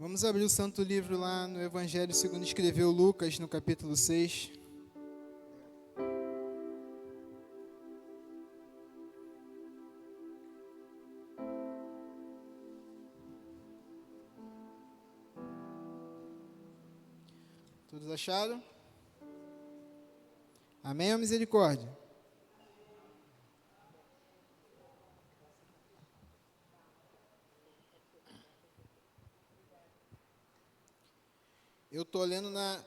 Vamos abrir o santo livro lá no Evangelho segundo escreveu Lucas, no capítulo 6. Todos acharam? Amém ou misericórdia? Eu estou lendo na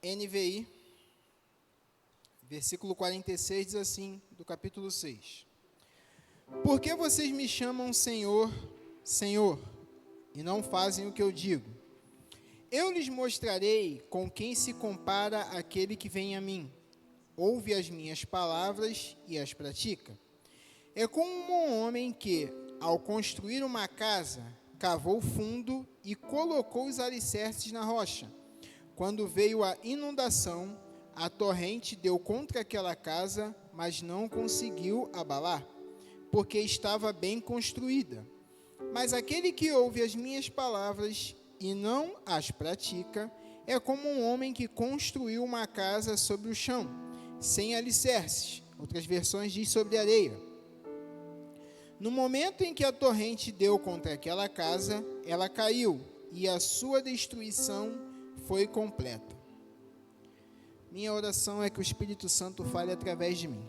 NVI, versículo 46, diz assim, do capítulo 6. Por que vocês me chamam Senhor, Senhor, e não fazem o que eu digo? Eu lhes mostrarei com quem se compara aquele que vem a mim. Ouve as minhas palavras e as pratica. É como um homem que, ao construir uma casa, cavou fundo e colocou os alicerces na rocha. Quando veio a inundação, a torrente deu contra aquela casa, mas não conseguiu abalar, porque estava bem construída. Mas aquele que ouve as minhas palavras e não as pratica, é como um homem que construiu uma casa sobre o chão, sem alicerces. Outras versões diz sobre areia. No momento em que a torrente deu contra aquela casa, ela caiu, e a sua destruição foi completa. Minha oração é que o Espírito Santo fale através de mim.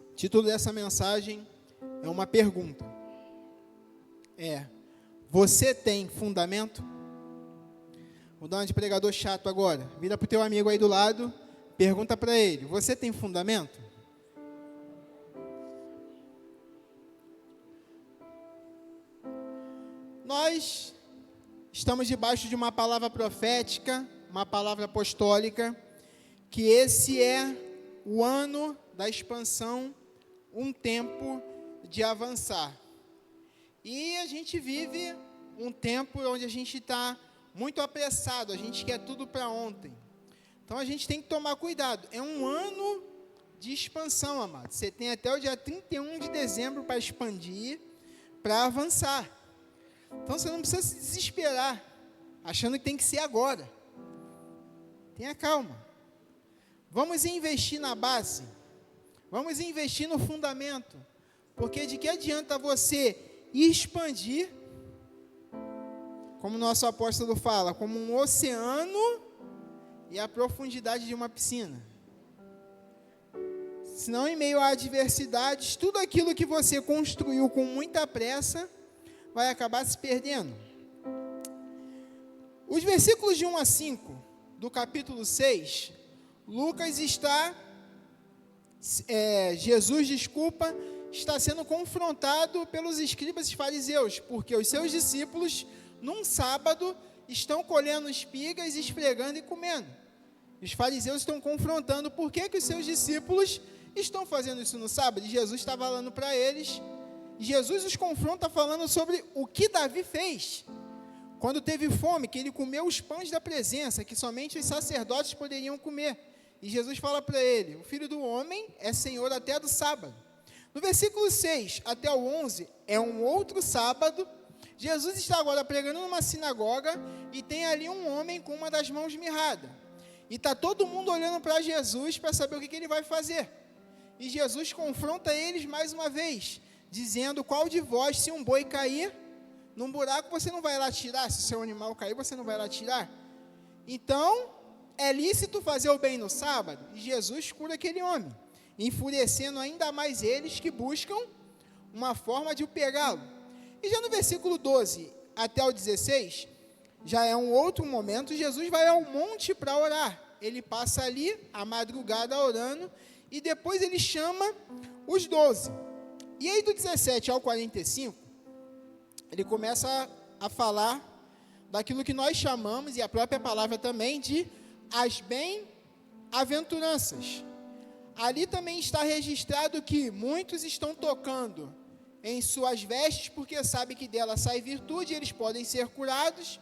O título dessa mensagem é uma pergunta. Você tem fundamento? Vou dar uma de pregador chato agora. Vira para o teu amigo aí do lado, pergunta para ele, você tem fundamento? Nós estamos debaixo de uma palavra profética, uma palavra apostólica, que esse é o ano da expansão, um tempo de avançar. E a gente vive um tempo onde a gente está muito apressado, a gente quer tudo para ontem. Então a gente tem que tomar cuidado. É um ano de expansão, amado. Você tem até o dia 31 de dezembro para expandir, para avançar. Então você não precisa se desesperar, achando que tem que ser agora. Tenha calma. Vamos investir na base. Vamos investir no fundamento. Porque de que adianta você expandir, como o nosso apóstolo fala, como um oceano e a profundidade de uma piscina? Senão, em meio a adversidades, tudo aquilo que você construiu com muita pressa vai acabar se perdendo. Os versículos de 1 a 5 do capítulo 6, Jesus está sendo confrontado pelos escribas e fariseus, porque os seus discípulos, num sábado, estão colhendo espigas, esfregando e comendo. Os fariseus estão confrontando por que os seus discípulos estão fazendo isso no sábado, e Jesus está falando para eles. Jesus os confronta falando sobre o que Davi fez, quando teve fome, que ele comeu os pães da presença, que somente os sacerdotes poderiam comer. E Jesus fala para ele, o Filho do Homem é Senhor até do sábado. No versículo 6 até o 11, é um outro sábado. Jesus está agora pregando numa sinagoga, e tem ali um homem com uma das mãos mirrada. E está todo mundo olhando para Jesus, para saber o que ele vai fazer. E Jesus confronta eles mais uma vez, dizendo, qual de vós, se um boi cair num buraco, você não vai lá tirar? Se o seu animal cair, você não vai lá tirar? Então, é lícito fazer o bem no sábado? E Jesus cura aquele homem, enfurecendo ainda mais eles que buscam uma forma de o pegá-lo. E já no versículo 12 até o 16, já é um outro momento, Jesus vai ao monte para orar. Ele passa ali a madrugada orando, e depois ele chama os 12. E aí do 17 ao 45, ele começa a falar daquilo que nós chamamos, e a própria palavra também, de as bem-aventuranças. Ali também está registrado que muitos estão tocando em suas vestes, porque sabem que dela sai virtude, e eles podem ser curados.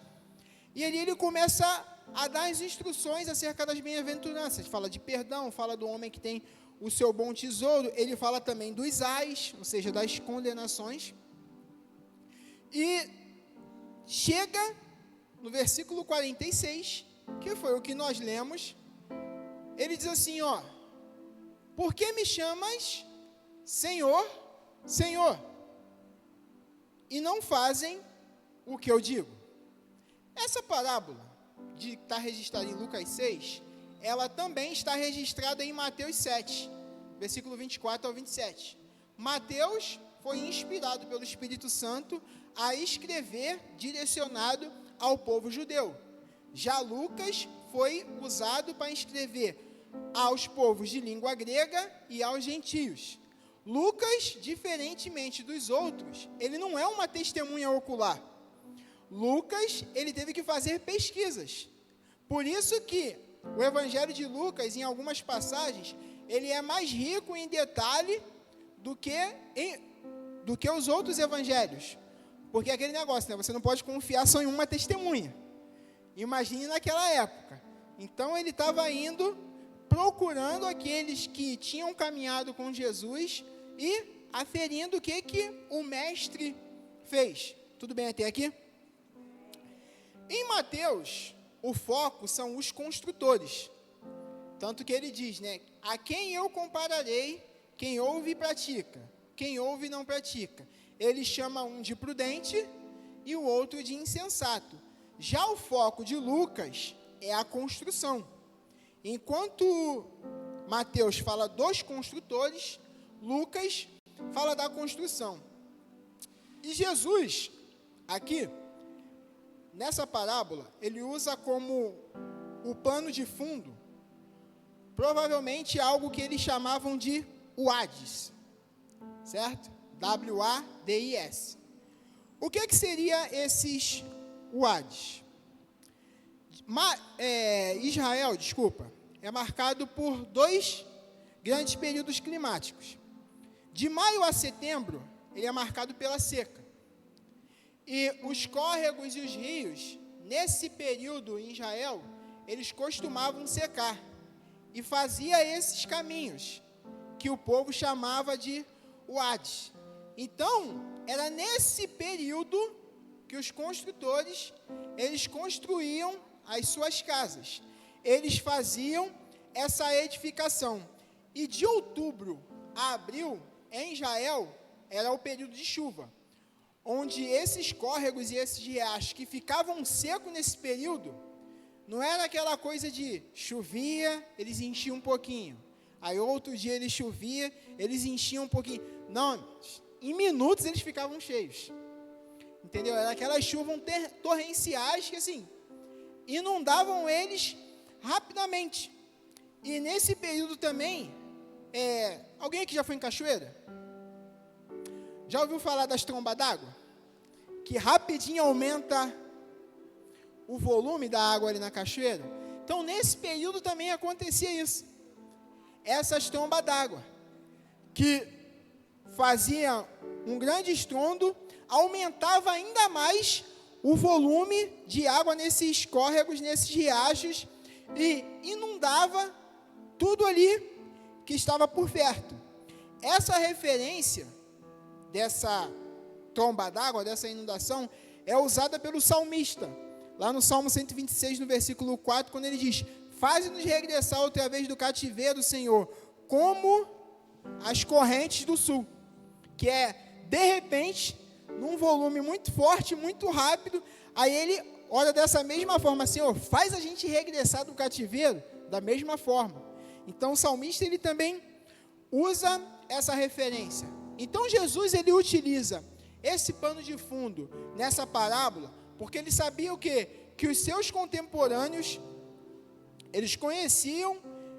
E ali ele começa a dar as instruções acerca das bem-aventuranças. Fala de perdão, fala do homem que tem o seu bom tesouro, ele fala também dos ais, ou seja, das condenações. E chega no versículo 46, que foi o que nós lemos, ele diz assim, ó: por que me chamas Senhor, Senhor, e não fazem o que eu digo? Essa parábola, de estar registrada em Lucas 6, ela também está registrada em Mateus 7, versículo 24 ao 27. Mateus foi inspirado pelo Espírito Santo a escrever direcionado ao povo judeu. Já Lucas foi usado para escrever aos povos de língua grega e aos gentios. Lucas, diferentemente dos outros, ele não é uma testemunha ocular. Lucas, ele teve que fazer pesquisas. Por isso que o Evangelho de Lucas, em algumas passagens, ele é mais rico em detalhe do que os outros evangelhos. Porque é aquele negócio, né? Você não pode confiar só em uma testemunha. Imagine naquela época. Então, ele estava indo, procurando aqueles que tinham caminhado com Jesus e aferindo o que o mestre fez. Tudo bem até aqui? Em Mateus, o foco são os construtores. Tanto que ele diz, né? A quem eu compararei, quem ouve e pratica. Quem ouve e não pratica. Ele chama um de prudente e o outro de insensato. Já o foco de Lucas é a construção. Enquanto Mateus fala dos construtores, Lucas fala da construção. E Jesus, aqui, nessa parábola, ele usa como o pano de fundo, provavelmente algo que eles chamavam de Wades, certo? W-A-D-I-S. O que seria esses Wades? Israel, é marcado por 2 grandes períodos climáticos. De maio a setembro, ele é marcado pela seca. E os córregos e os rios, nesse período em Israel, eles costumavam secar. E fazia esses caminhos, que o povo chamava de Wades. Então, era nesse período que os construtores, eles construíam as suas casas. Eles faziam essa edificação. E de outubro a abril, em Israel, era o período de chuva, onde esses córregos e esses riachos que ficavam secos nesse período, não era aquela coisa de chovia, eles enchiam um pouquinho. Aí outro dia ele chovia, eles enchiam um pouquinho. Não, em minutos eles ficavam cheios. Entendeu? Era aquelas chuvas torrenciais que assim, inundavam eles rapidamente. E nesse período também, alguém aqui já foi em cachoeira? Já ouviu falar das trombas d'água? Que rapidinho aumenta o volume da água ali na cachoeira. Então, nesse período também acontecia isso. Essas trombas d'água, que faziam um grande estrondo, aumentava ainda mais o volume de água nesses córregos, nesses riachos, e inundava tudo ali que estava por perto. Essa referência dessa tromba d'água, dessa inundação, é usada pelo salmista, lá no Salmo 126, no versículo 4, quando ele diz: faze-nos regressar outra vez do cativeiro, Senhor, como as correntes do sul, que é, de repente, num volume muito forte, muito rápido, aí ele ora dessa mesma forma: Senhor, faz a gente regressar do cativeiro da mesma forma. Então, o salmista, ele também usa essa referência. Então, Jesus, ele utiliza esse pano de fundo nessa parábola, porque ele sabia o quê? Que os seus contemporâneos, eles conheciam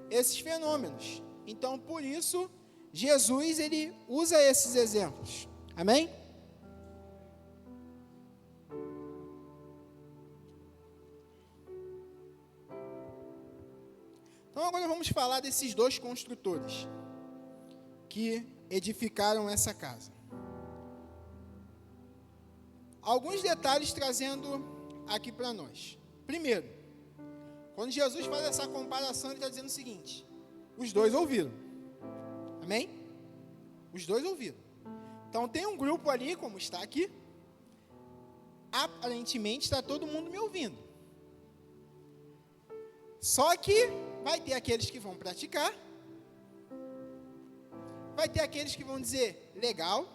esses fenômenos. Então, por isso, Jesus, ele usa esses exemplos. Amém? Então, agora vamos falar desses 2 construtores que edificaram essa casa. Alguns detalhes trazendo aqui para nós. Primeiro, quando Jesus faz essa comparação, ele está dizendo o seguinte: os 2 ouviram. Amém? Os dois ouviram. Então tem um grupo ali, como está aqui, aparentemente está todo mundo me ouvindo. Só que vai ter aqueles que vão praticar, vai ter aqueles que vão dizer, legal,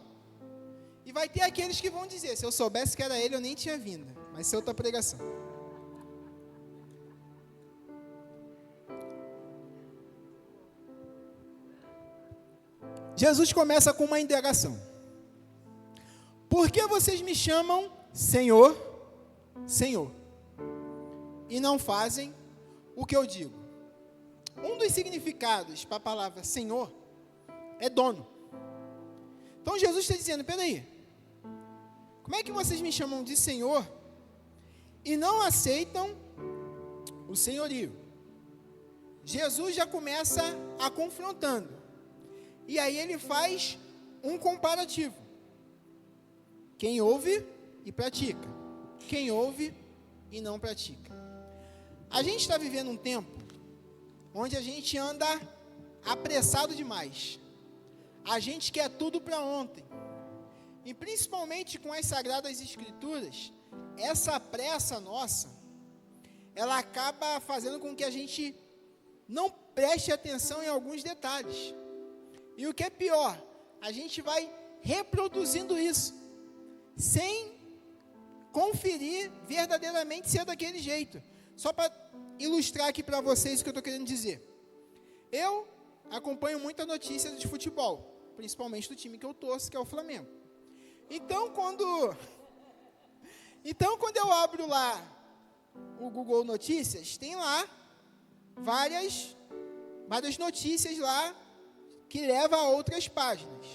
e vai ter aqueles que vão dizer, se eu soubesse que era ele, eu nem tinha vindo. Mas isso é outra pregação. Jesus começa com uma indagação. Por que vocês me chamam Senhor, Senhor, e não fazem o que eu digo? Um dos significados para a palavra Senhor é dono. Então Jesus está dizendo, peraí, como é que vocês me chamam de Senhor e não aceitam o senhorio? Jesus já começa a confrontando. E aí ele faz um comparativo. Quem ouve e pratica. Quem ouve e não pratica. A gente está vivendo um tempo onde a gente anda apressado demais. A gente quer tudo para ontem. E principalmente com as Sagradas Escrituras, essa pressa nossa, ela acaba fazendo com que a gente não preste atenção em alguns detalhes. E o que é pior, a gente vai reproduzindo isso, sem conferir verdadeiramente se é daquele jeito. Só para ilustrar aqui para vocês o que eu estou querendo dizer. Eu acompanho muita notícia de futebol, principalmente do time que eu torço, que é o Flamengo. Então, quando eu abro lá o Google Notícias, tem lá várias notícias lá que levam a outras páginas.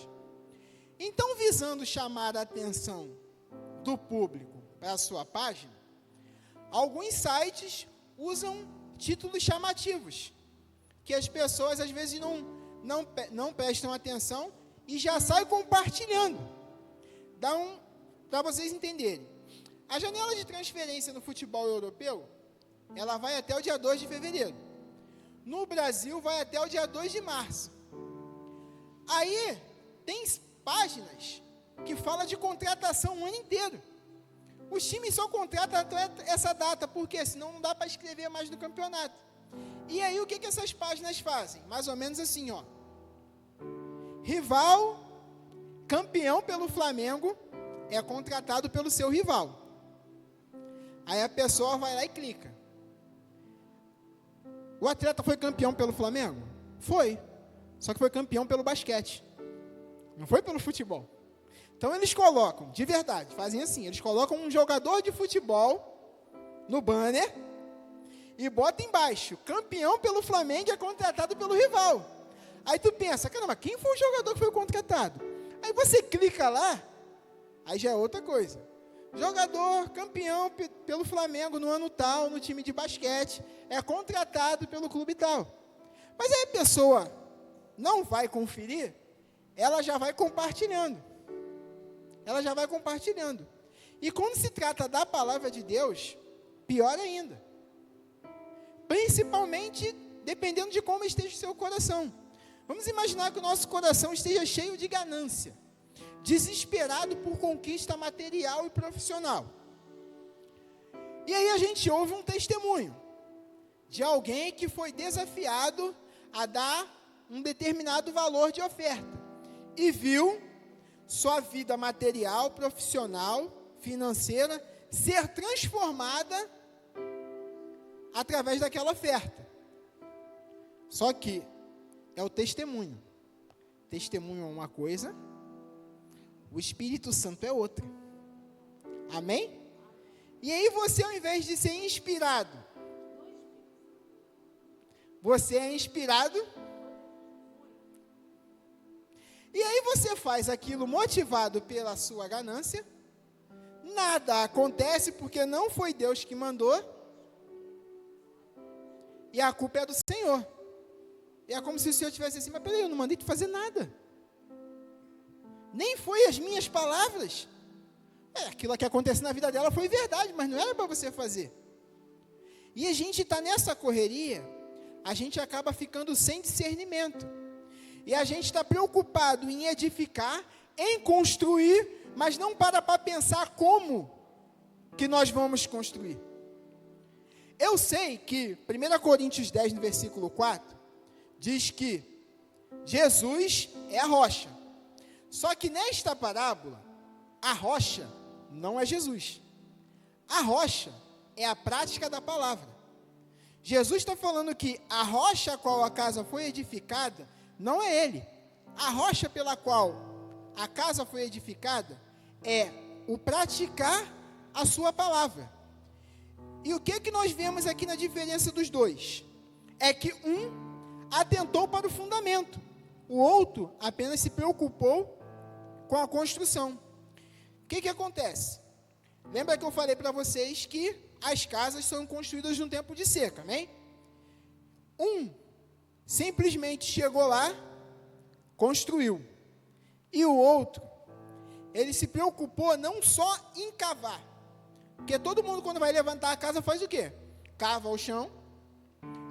Então, visando chamar a atenção do público para a sua página, alguns sites usam títulos chamativos, que as pessoas às vezes não prestam atenção e já saem compartilhando. Para vocês entenderem. A janela de transferência no futebol europeu, ela vai até o dia 2 de fevereiro. No Brasil, vai até o dia 2 de março. Aí, tem páginas que falam de contratação o ano inteiro. Os times só contratam até essa data, porque senão não dá para escrever mais no campeonato. E aí, o que essas páginas fazem? Mais ou menos assim, ó. Rival, campeão pelo Flamengo, é contratado pelo seu rival. Aí a pessoa vai lá e clica. O atleta foi campeão pelo Flamengo? Foi. Só que foi campeão pelo basquete. Não foi pelo futebol. Então eles colocam, de verdade, fazem assim, eles colocam um jogador de futebol no banner e botam embaixo, campeão pelo Flamengo é contratado pelo rival. Aí tu pensa, caramba, quem foi o jogador que foi contratado? Aí você clica lá, aí já é outra coisa. Jogador campeão pelo Flamengo no ano tal, no time de basquete, é contratado pelo clube tal. Mas aí a pessoa não vai conferir, ela já vai compartilhando. Ela já vai compartilhando. E quando se trata da palavra de Deus, pior ainda. Principalmente dependendo de como esteja o seu coração. Vamos imaginar que o nosso coração esteja cheio de ganância, desesperado por conquista material e profissional. E aí a gente ouve um testemunho de alguém que foi desafiado a dar um determinado valor de oferta e viu sua vida material, profissional, financeira ser transformada através daquela oferta. Só que é o testemunho. Testemunho é uma coisa, o Espírito Santo é outra. Amém? E aí você, ao invés de ser inspirado, você é inspirado. E aí você faz aquilo motivado pela sua ganância. Nada acontece porque não foi Deus que mandou. E a culpa é do Senhor. E é como se o Senhor tivesse assim, mas peraí, eu não mandei tu fazer nada. Nem foi as minhas palavras. Aquilo que acontece na vida dela foi verdade, mas não era para você fazer. E a gente está nessa correria, a gente acaba ficando sem discernimento. e a gente está preocupado em edificar, em construir, mas não para pensar como que nós vamos construir. Eu sei que 1 Coríntios 10, no versículo 4, diz que Jesus é a rocha. Só que nesta parábola, a rocha não é Jesus. A rocha é a prática da palavra. Jesus está falando que a rocha a qual a casa foi edificada, não é ele. A rocha pela qual a casa foi edificada é o praticar a sua palavra. E o que nós vemos aqui na diferença dos dois? É que um atentou para o fundamento, o outro apenas se preocupou com a construção. O que acontece? Lembra que eu falei para vocês que as casas são construídas num tempo de seca, amém? Um simplesmente chegou lá, construiu. E o outro, ele se preocupou não só em cavar. Porque todo mundo, quando vai levantar a casa, faz o quê? Cava o chão,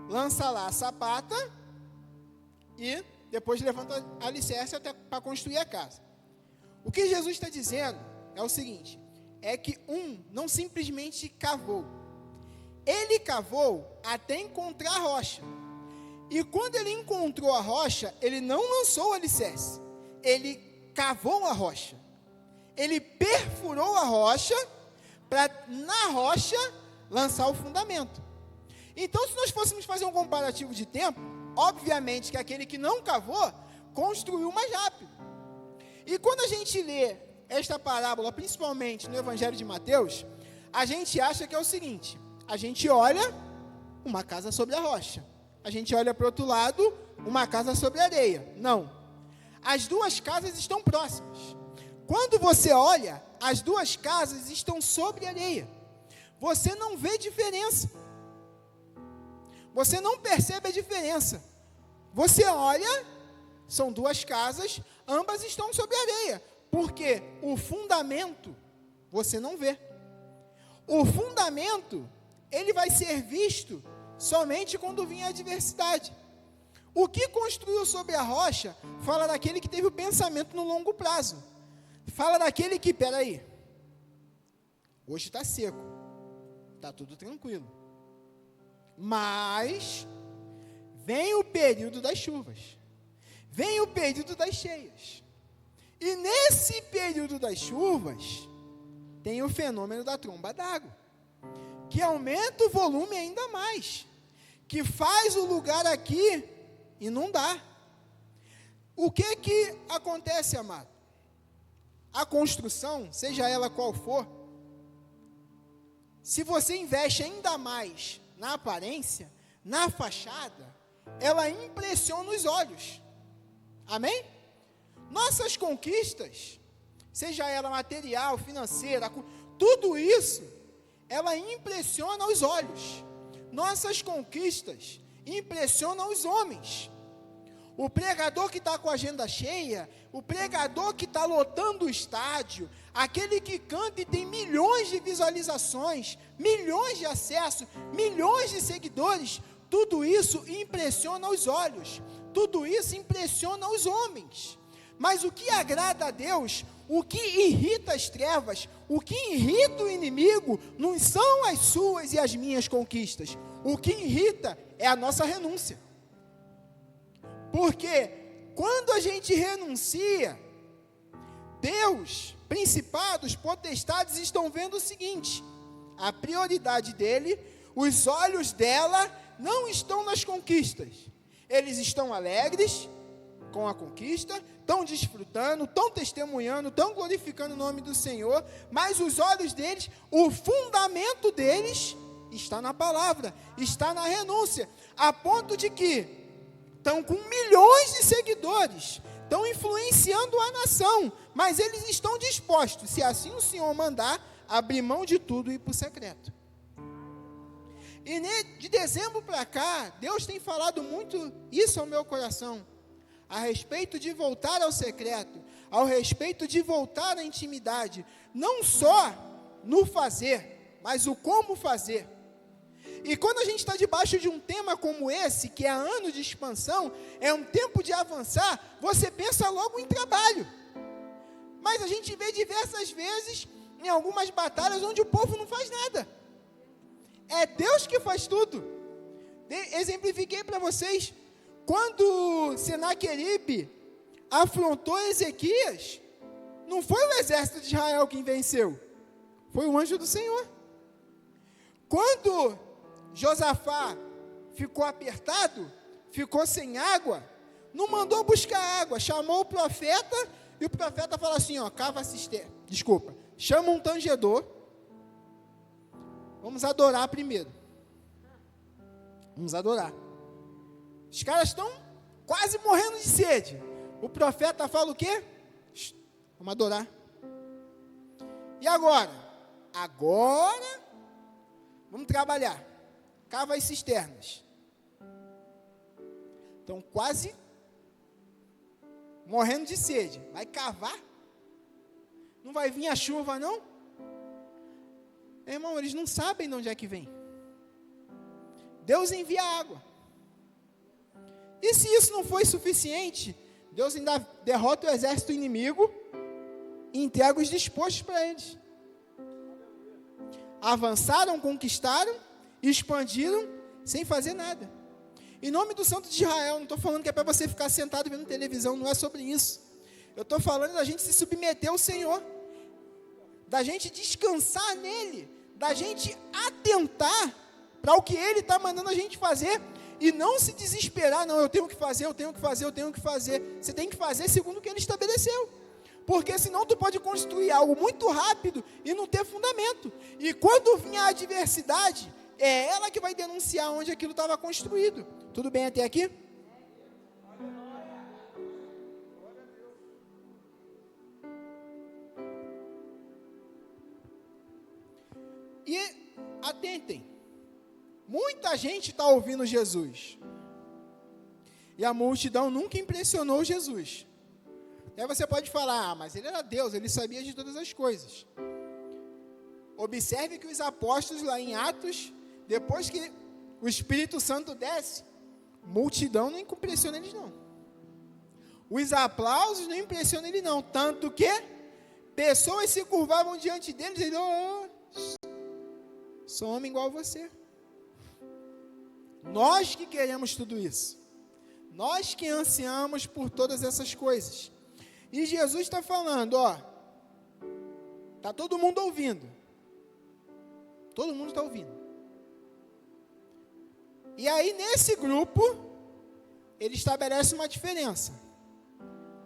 lança lá a sapata e depois levanta a alicerce até para construir a casa. O que Jesus está dizendo é o seguinte, é que um não simplesmente cavou. Ele cavou até encontrar a rocha. E quando ele encontrou a rocha, ele não lançou o alicerce. Ele cavou a rocha. Ele perfurou a rocha para, na rocha, lançar o fundamento. Então, se nós fôssemos fazer um comparativo de tempo, obviamente que aquele que não cavou, construiu mais rápido. E quando a gente lê esta parábola, principalmente no Evangelho de Mateus, a gente acha que é o seguinte, a gente olha uma casa sobre a rocha, a gente olha para o outro lado, uma casa sobre a areia. Não, as duas casas estão próximas. Quando você olha, as duas casas estão sobre a areia. Você não vê diferença. Você não percebe a diferença. Você olha, são duas casas, ambas estão sobre a areia. Porque o fundamento, você não vê. O fundamento, ele vai ser visto somente quando vir a adversidade. O que construiu sobre a rocha, fala daquele que teve o pensamento no longo prazo. Fala daquele que, peraí, hoje está seco, está tudo tranquilo. Mas vem o período das chuvas, vem o período das cheias. E nesse período das chuvas, tem o fenômeno da tromba d'água, que aumenta o volume ainda mais, que faz o lugar aqui inundar. O que acontece, amado? A construção, seja ela qual for, se você investe ainda mais na aparência, na fachada, ela impressiona os olhos. Amém? Nossas conquistas, seja ela material, financeira, tudo isso, ela impressiona os olhos. Nossas conquistas impressionam os homens. O pregador que está com a agenda cheia, o pregador que está lotando o estádio, aquele que canta e tem milhões de visualizações, milhões de acessos, milhões de seguidores, tudo isso impressiona os olhos, tudo isso impressiona os homens. Mas o que agrada a Deus, o que irrita as trevas, o que irrita o inimigo, não são as suas e as minhas conquistas. O que irrita é a nossa renúncia. Porque quando a gente renuncia, Deus, principados, potestades estão vendo o seguinte, a prioridade dele, os olhos dela não estão nas conquistas. Eles estão alegres com a conquista, estão desfrutando, estão testemunhando, estão glorificando o nome do Senhor, mas os olhos deles, o fundamento deles está na palavra, está na renúncia, a ponto de que estão com milhões de seguidores, estão influenciando a nação, mas eles estão dispostos, se assim o Senhor mandar, abrir mão de tudo e ir para o secreto. E de dezembro para cá, Deus tem falado muito isso ao meu coração, a respeito de voltar ao secreto, ao respeito de voltar à intimidade, não só no fazer, mas o como fazer. E quando a gente está debaixo de um tema como esse, que é ano de expansão, é um tempo de avançar, você pensa logo em trabalho. Mas a gente vê diversas vezes, em algumas batalhas, onde o povo não faz nada. É Deus que faz tudo. Exemplifiquei para vocês, quando Senaqueribe afrontou Ezequias, não foi o exército de Israel quem venceu, foi o anjo do Senhor. Quando Josafá ficou apertado, ficou sem água, não mandou buscar água, chamou o profeta, e o profeta falou assim, cava a cisterna, chama um tangedor, vamos adorar primeiro, vamos adorar. Os caras estão quase morrendo de sede, o profeta fala o quê? Vamos adorar. E agora? Agora, vamos trabalhar. Cava as cisternas. Estão quase morrendo de sede. Vai cavar? Não vai vir a chuva, não? Meu irmão, eles não sabem de onde é que vem. Deus envia água. E se isso não foi suficiente, Deus ainda derrota o exército inimigo e entrega os dispostos para eles. Avançaram, conquistaram, expandiram, sem fazer nada. Em nome do Santo de Israel, não estou falando que é para você ficar sentado vendo televisão, não é sobre isso. Eu estou falando da gente se submeter ao Senhor, da gente descansar nele, da gente atentar para o que Ele está mandando a gente fazer, e não se desesperar, não, eu tenho que fazer. Você tem que fazer segundo o que Ele estabeleceu. Porque senão tu pode construir algo muito rápido e não ter fundamento. E quando vinha a adversidade, é ela que vai denunciar onde aquilo estava construído. Tudo bem até aqui? E atentem, muita gente está ouvindo Jesus. E a multidão nunca impressionou Jesus. Aí você pode falar, mas ele era Deus, ele sabia de todas as coisas. Observe que os apóstolos lá em Atos, depois que o Espírito Santo desce, multidão não impressiona eles não. Os aplausos não impressionam ele não, tanto que pessoas se curvavam diante deles e ele, sou homem igual a você. Nós que queremos tudo isso, nós que ansiamos por todas essas coisas. E Jesus está falando, está todo mundo ouvindo. Todo mundo está ouvindo. E aí, nesse grupo, ele estabelece uma diferença.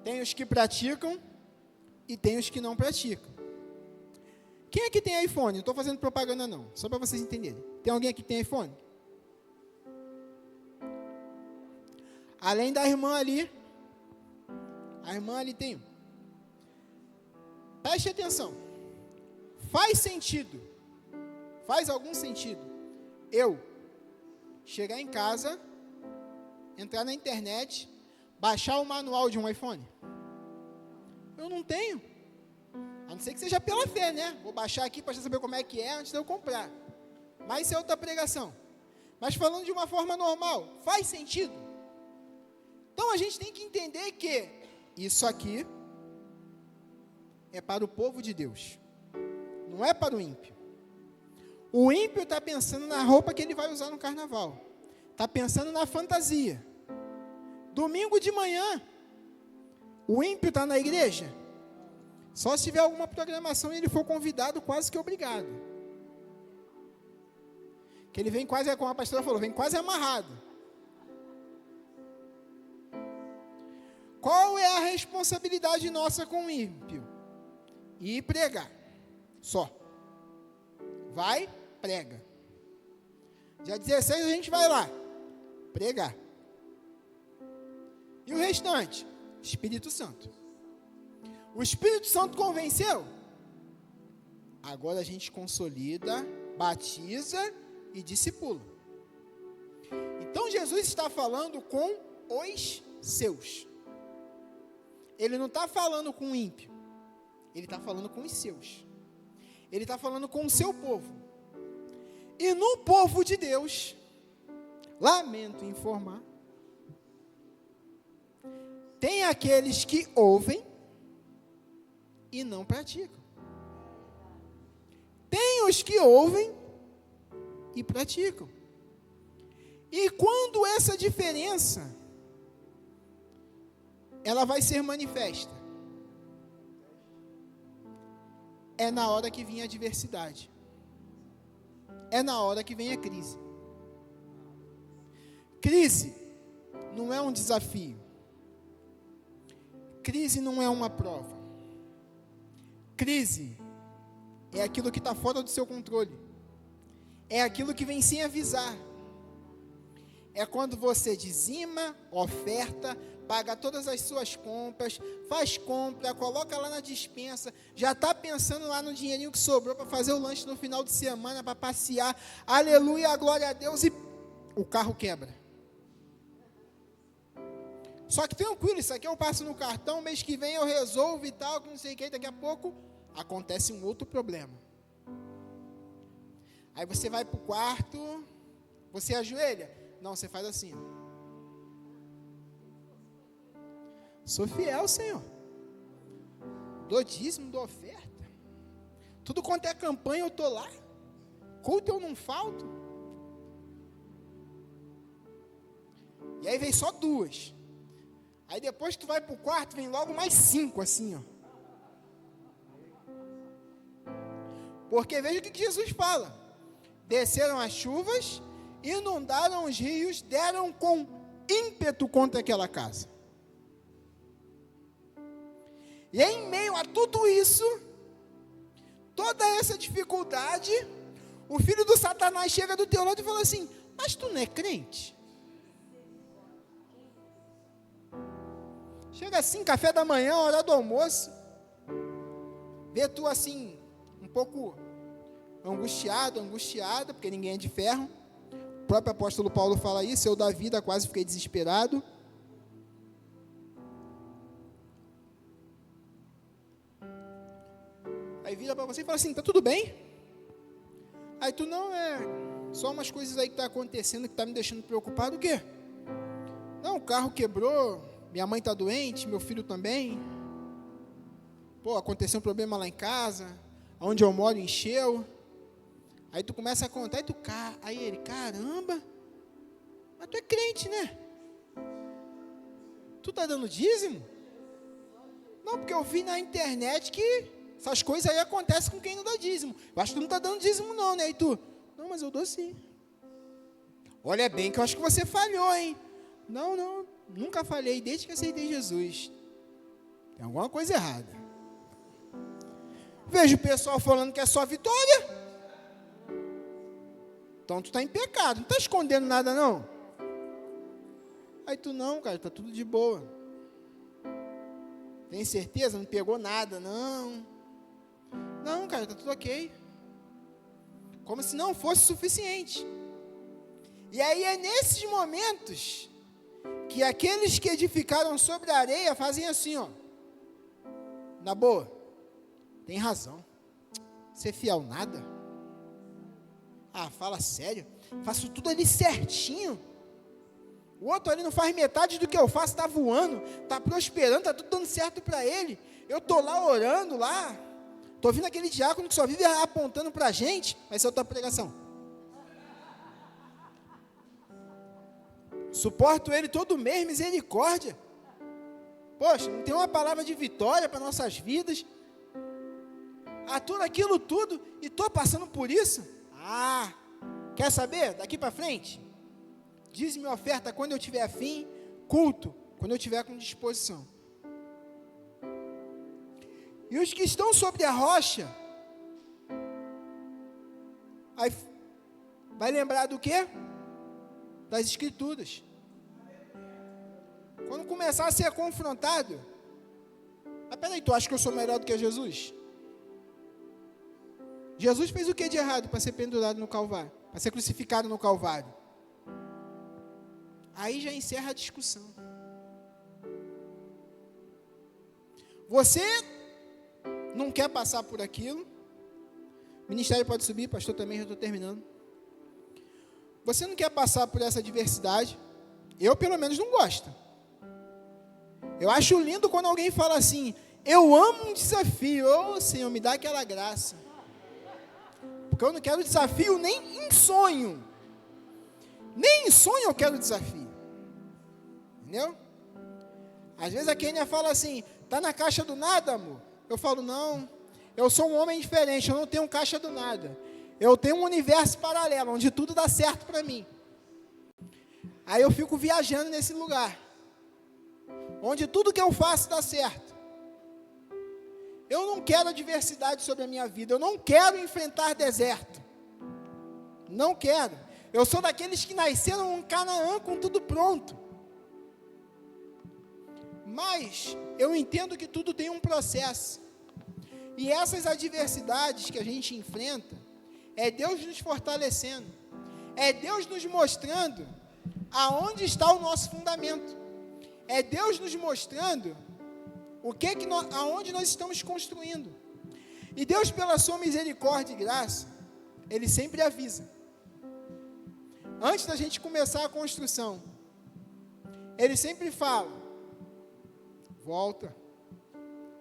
Tem os que praticam e tem os que não praticam. Quem aqui tem iPhone? Não estou fazendo propaganda não, só para vocês entenderem. Tem alguém aqui que tem iPhone? Além da irmã ali, a irmã ali tem. Preste atenção. Faz sentido. Faz algum sentido eu chegar em casa, entrar na internet, baixar o manual de um iPhone? Eu não tenho. A não ser que seja pela fé, né? Vou baixar aqui para saber como é que é antes de eu comprar. Mas isso é outra pregação. Mas falando de uma forma normal, faz sentido? Então a gente tem que entender que isso aqui é para o povo de Deus, não é para o ímpio. O ímpio está pensando na roupa que ele vai usar no carnaval, está pensando na fantasia. Domingo de manhã, o ímpio está na igreja? Só se tiver alguma programação e ele for convidado, quase que obrigado. Que ele vem quase, como a pastora falou, vem quase amarrado. Qual é a responsabilidade nossa com o ímpio? Ir pregar. Só. Vai, prega. Dia 16 a gente vai lá. Pregar. E o restante? Espírito Santo. O Espírito Santo convenceu? Agora a gente consolida, batiza e discipula. Então Jesus está falando com os seus. Ele não está falando com o ímpio. Ele está falando com os seus. Ele está falando com o seu povo. E no povo de Deus, lamento informar, tem aqueles que ouvem e não praticam. Tem os que ouvem e praticam. E quando essa diferença, ela vai ser manifesta, é na hora que vem a adversidade. É na hora que vem a crise. Crise não é um desafio. Crise não é uma prova. Crise é aquilo que está fora do seu controle. É aquilo que vem sem avisar. É quando você dizima, oferta, paga todas as suas compras, faz compra, coloca lá na despensa, já está pensando lá no dinheirinho que sobrou para fazer o lanche no final de semana, para passear, aleluia, glória a Deus, e o carro quebra. Só que tranquilo, isso aqui eu passo no cartão, mês que vem eu resolvo e tal, que não sei o que, daqui a pouco acontece um outro problema. Aí você vai para o quarto, você ajoelha? Não, você faz assim, ó. Sou fiel, Senhor. Dou dízimo, dou oferta. Tudo quanto é campanha eu estou lá. Culto eu não falto. E aí vem só 2. Aí depois que tu vai para o quarto, vem logo mais 5, assim, ó. Porque veja o que Jesus fala. Desceram as chuvas, inundaram os rios, deram com ímpeto contra aquela casa. E em meio a tudo isso, toda essa dificuldade, o filho do Satanás chega do teu lado e fala assim: mas tu não é crente? Chega assim, café da manhã, hora do almoço, vê tu assim, um pouco angustiada, porque ninguém é de ferro. O próprio apóstolo Paulo fala isso, eu da vida quase fiquei desesperado. Aí vira para você e fala assim: tá tudo bem? Aí tu: não, é só umas coisas aí que tá acontecendo que tá me deixando preocupado. O quê? Não, o carro quebrou, minha mãe tá doente, meu filho também. Pô, aconteceu um problema lá em casa, onde eu moro encheu. Aí tu começa a contar e aí ele: caramba, mas tu é crente, né? Tu tá dando dízimo? Não, porque eu vi na internet que essas coisas aí acontecem com quem não dá dízimo. Eu acho que tu não está dando dízimo não, né? E tu: não, mas eu dou sim. Olha bem que eu acho que você falhou, hein? Não, nunca falhei desde que aceitei Jesus. Tem alguma coisa errada. Vejo o pessoal falando que é só vitória. Então tu está em pecado, não está escondendo nada não. Aí tu: não, cara, está tudo de boa. Tem certeza? Não pegou nada, não. Não, cara, está tudo ok. Como se não fosse suficiente. E aí é nesses momentos que aqueles que edificaram sobre a areia fazem assim, ó. Na boa, tem razão. Ser fiel nada? Ah, fala sério. Faço tudo ali certinho. O outro ali não faz metade do que eu faço, está voando, está prosperando, está tudo dando certo para ele. Eu estou lá orando lá. Estou ouvindo aquele diácono que só vive apontando para a gente. Vai ser outra pregação. Suporto ele todo mês, misericórdia. Poxa, não tem uma palavra de vitória para nossas vidas. Aturo aquilo tudo e estou passando por isso. Ah, quer saber? Daqui para frente, dízimo e oferta quando eu tiver afim, culto quando eu tiver com disposição. E os que estão sobre a rocha, aí vai lembrar do quê? Das escrituras. Quando começar a ser confrontado, mas peraí, tu acha que eu sou melhor do que Jesus? Jesus fez o que de errado para ser pendurado no Calvário? Para ser crucificado no Calvário? Aí já encerra a discussão. Você não quer passar por aquilo? O ministério pode subir, pastor, também já estou terminando. Você não quer passar por essa adversidade? Eu, pelo menos, não gosto. Eu acho lindo quando alguém fala assim, eu amo um desafio. Ô, Senhor, me dá aquela graça. Porque eu não quero desafio nem em sonho. Nem em sonho eu quero desafio. Entendeu? Às vezes a Kênia fala assim, tá na caixa do nada, amor? Eu falo, não, eu sou um homem diferente, eu não tenho caixa do nada. Eu tenho um universo paralelo, onde tudo dá certo para mim. Aí eu fico viajando nesse lugar, onde tudo que eu faço dá certo. Eu não quero adversidade sobre a minha vida, eu não quero enfrentar deserto. Não quero. Eu sou daqueles que nasceram em Canaã com tudo pronto. Mas eu entendo que tudo tem um processo. E essas adversidades que a gente enfrenta, é Deus nos fortalecendo. É Deus nos mostrando aonde está o nosso fundamento. É Deus nos mostrando aonde nós estamos construindo. E Deus, pela sua misericórdia e graça, Ele sempre avisa. Antes da gente começar a construção, Ele sempre fala, volta,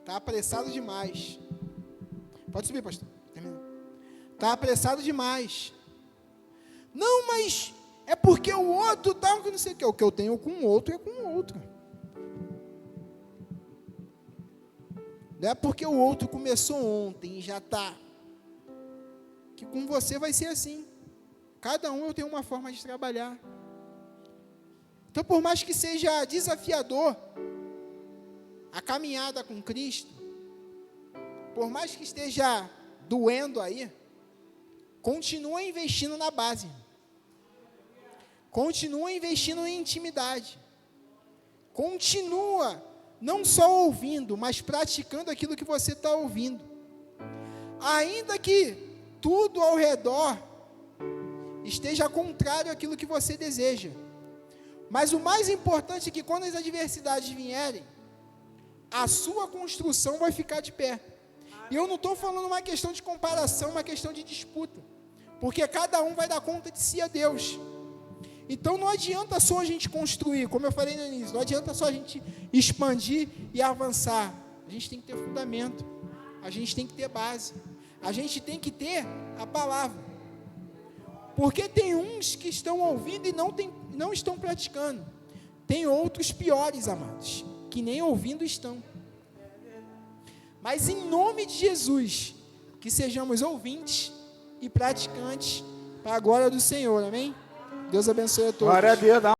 está apressado demais. Pode subir, pastor. Está apressado demais. Não, mas é porque o outro está com não sei o que. O que eu tenho com o outro é com o outro. Não é porque o outro começou ontem e já está. Que com você vai ser assim. Cada um eu tenho uma forma de trabalhar. Então, por mais que seja desafiador a caminhada com Cristo, por mais que esteja doendo aí, continua investindo na base. Continua investindo em intimidade. Continua não só ouvindo, mas praticando aquilo que você está ouvindo. Ainda que tudo ao redor esteja contrário àquilo que você deseja. Mas o mais importante é que quando as adversidades vierem, a sua construção vai ficar de pé. E eu não estou falando uma questão de comparação, uma questão de disputa. Porque cada um vai dar conta de si a Deus. Então não adianta só a gente construir, como eu falei no início, não adianta só a gente expandir e avançar. A gente tem que ter fundamento, a gente tem que ter base, a gente tem que ter a palavra. Porque tem uns que estão ouvindo e não estão praticando. Tem outros piores, amados, que nem ouvindo estão. Mas em nome de Jesus, que sejamos ouvintes e praticantes para a glória do Senhor, amém? Deus abençoe a todos. Glória a Deus.